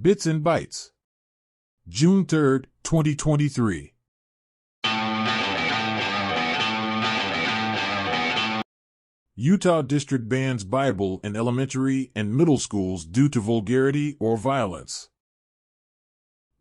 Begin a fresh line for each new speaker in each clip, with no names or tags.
Bits and Bytes. June 3, 2023. Utah District bans Bible in elementary and middle schools due to vulgarity or violence.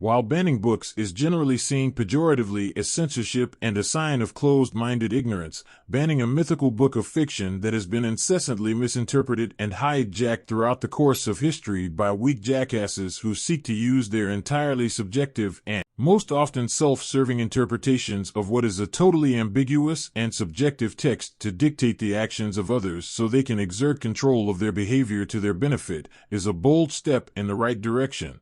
While banning books is generally seen pejoratively as censorship and a sign of closed-minded ignorance, banning a mythical book of fiction that has been incessantly misinterpreted and hijacked throughout the course of history by weak jackasses who seek to use their entirely subjective and most often self-serving interpretations of what is a totally ambiguous and subjective text to dictate the actions of others so they can exert control of their behavior to their benefit is a bold step in the right direction.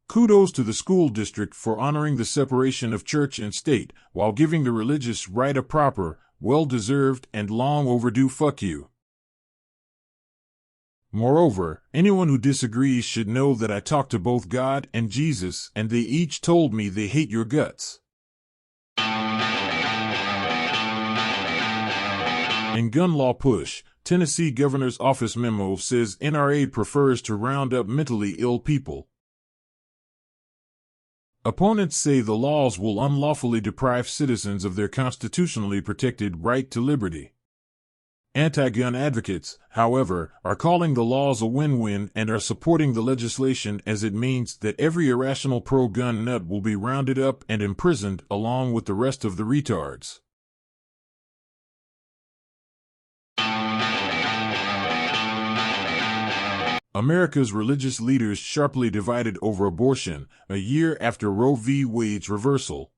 Kudos to the school district for honoring the separation of church and state while giving the religious right a proper, well-deserved, and long-overdue fuck you. Moreover, anyone who disagrees should know that I talked to both God and Jesus, and they each told me they hate your guts. In gun law push, Tennessee Governor's Office memo says NRA prefers to round up mentally ill people. Opponents say the laws will unlawfully deprive citizens of their constitutionally protected right to liberty. Anti-gun advocates, however, are calling the laws a win-win and are supporting the legislation as it means that every irrational pro-gun nut will be rounded up and imprisoned along with the rest of the retards. America's religious leaders sharply divided over abortion, a year after Roe v. Wade's reversal.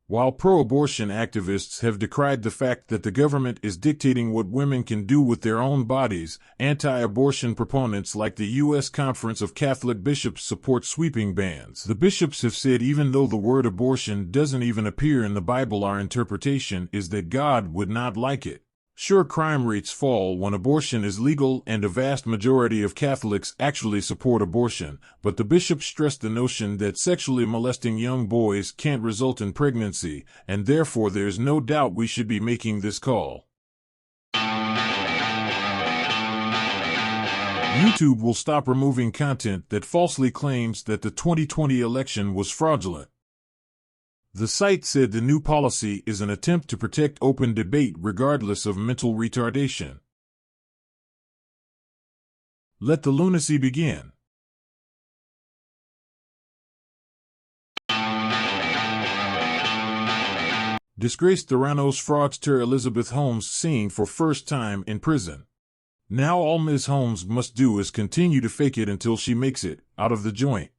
While pro-abortion activists have decried the fact that the government is dictating what women can do with their own bodies, anti-abortion proponents like the U.S. Conference of Catholic Bishops support sweeping bans. The bishops have said even though the word abortion doesn't even appear in the Bible, our interpretation is that God would not like it. Sure, crime rates fall when abortion is legal and a vast majority of Catholics actually support abortion, but the bishops stressed the notion that sexually molesting young boys can't result in pregnancy, and therefore there's no doubt we should be making this call. YouTube will stop removing content that falsely claims that the 2020 election was fraudulent. The site said the new policy is an attempt to protect open debate regardless of mental retardation. Let the lunacy begin. Disgraced Theranos fraudster Elizabeth Holmes seen for first time in prison. Now all Ms. Holmes must do is continue to fake it until she makes it out of the joint.